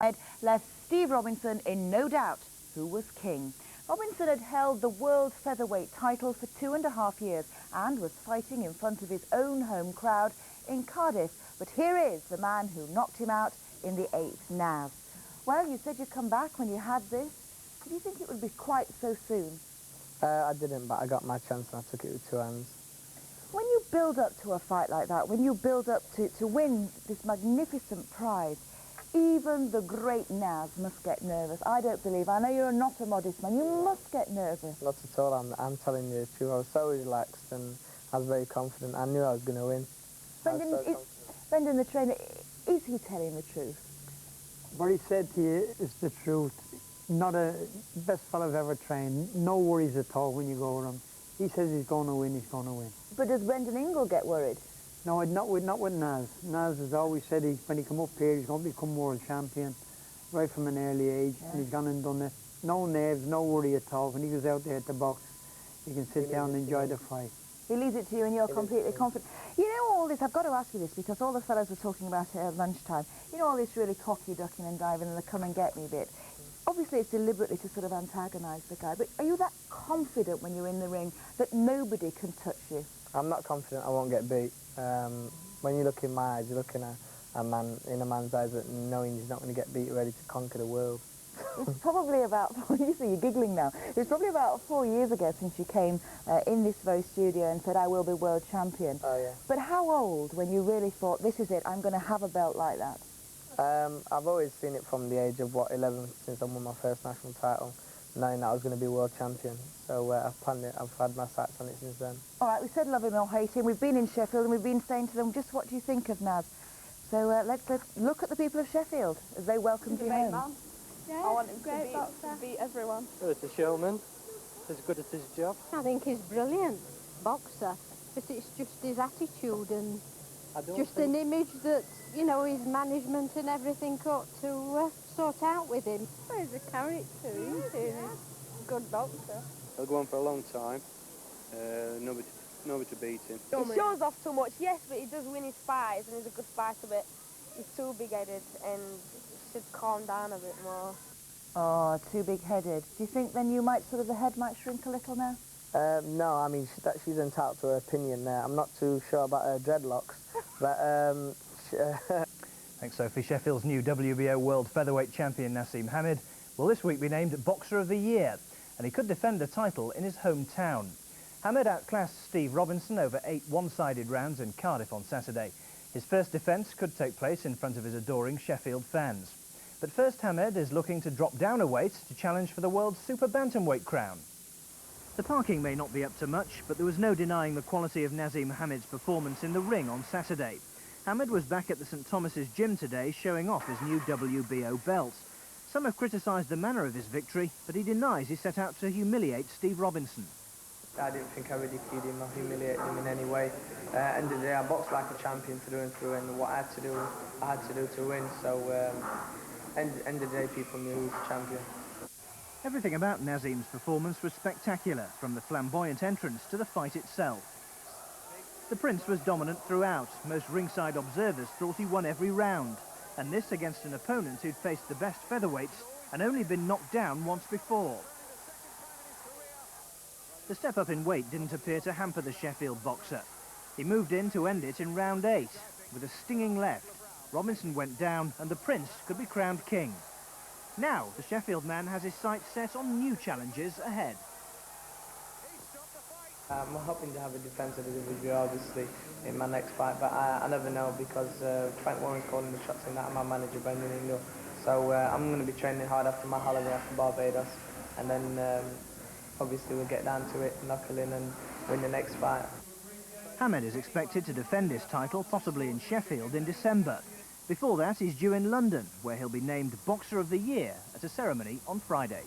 Hamed left Steve Robinson in no doubt who was king. Robinson had held the world featherweight title for 2.5 years and was fighting in front of his own home crowd in Cardiff. But here is the man who knocked him out in the 8th, Naz. Well, you said you'd come back when you had this. Did you think it would be quite so soon? I didn't, but I got my chance and I took it with 2 hands. When you build up to a fight like that, when you build up to win this magnificent prize, even the great Naz must get nervous. I don't believe. I know you're not a modest man. You must get nervous. Not at all. I'm telling you the truth. I was so relaxed and I was very confident. I knew I was going to win. Brendan, the trainer, is he telling the truth? What he said to you is the truth. Not a best fellow I've ever trained. No worries at all when you go with him. He says he's going to win, he's going to win. But does Brendan Ingle get worried? No, not with Naz. Naz has always said when he come up here, he's going to become world champion right from an early age, and he's gone and done it. No nerves, no worry at all. When he goes out there at the box, he can sit down and enjoy the fight. He leaves it to you and you're completely confident. You know all this, I've got to ask you this, because all the fellows were talking about it at lunchtime. You know all this really cocky ducking and diving and the come and get me bit. Obviously it's deliberately to sort of antagonise the guy, but are you that confident when you're in the ring that nobody can touch you? I'm not confident I won't get beat. When you look in my eyes, you're looking at a man in a man's eyes that knowing he's not going to get beat, ready to conquer the world. It's probably about, you see, you're giggling now. It's probably about 4 years ago since you came in this very studio and said, I will be world champion. Oh, yeah. But how old when you really thought, this is it, I'm going to have a belt like that? I've always seen it from the age of, 11, since I won my first national title, knowing that I was going to be world champion. So I've planned it, I've had my sights on it since then. All right, we said love him or hate him. We've been in Sheffield and we've been saying to them, just what do you think of Naz? So let's look at the people of Sheffield as they welcomed you home. Man. Yeah, I want him to beat everyone. Well, it's a showman. He's good at his job. I think he's brilliant boxer, but it's just his attitude and just an image that, you know, his management and everything got to sort out with him. Well, he's a character, isn't he? He's a good boxer. He'll go on for a long time. Nobody to beat him. He shows off too much, yes, but he does win his fights and he's a good fighter, but he's too big-headed and should calm down a bit more. Oh, too big-headed. Do you think then you might the head might shrink a little now? No, I mean, she's entitled to her opinion there. I'm not too sure about her dreadlocks, but... Thanks, Sophie. Sheffield's new WBO World Featherweight Champion Naseem Hamed will this week be named Boxer of the Year, and he could defend the title in his hometown. Hamed outclassed Steve Robinson over 8 one-sided rounds in Cardiff on Saturday. His first defence could take place in front of his adoring Sheffield fans. But first, Hamed is looking to drop down a weight to challenge for the world's super bantamweight crown. The parking may not be up to much, but there was no denying the quality of Naseem Hamed's performance in the ring on Saturday. Hamed was back at the St Thomas's gym today showing off his new WBO belt. Some have criticised the manner of his victory, but he denies he set out to humiliate Steve Robinson. I didn't think I ridiculed him or humiliated him in any way. End of the day, I boxed like a champion through and through, and what I had to do to win. So, end of the day, people knew he was a champion. Everything about Naseem's performance was spectacular, from the flamboyant entrance to the fight itself. The Prince was dominant throughout. Most ringside observers thought he won every round, and this against an opponent who'd faced the best featherweights and only been knocked down once before. The step up in weight didn't appear to hamper the Sheffield boxer. He moved in to end it in round 8. With a stinging left, Robinson went down and the Prince could be crowned king. Now the Sheffield man has his sights set on new challenges ahead. I'm hoping to have a defence of the WBO, obviously, in my next fight, but I never know, because Frank Warren's calling the shots in that, and my manager, Brendan Ingle. So I'm going to be training hard after my holiday after Barbados, and then obviously we'll get down to it, knuckle in and win the next fight. Hamed is expected to defend his title, possibly in Sheffield, in December. Before that, he's due in London, where he'll be named Boxer of the Year at a ceremony on Friday.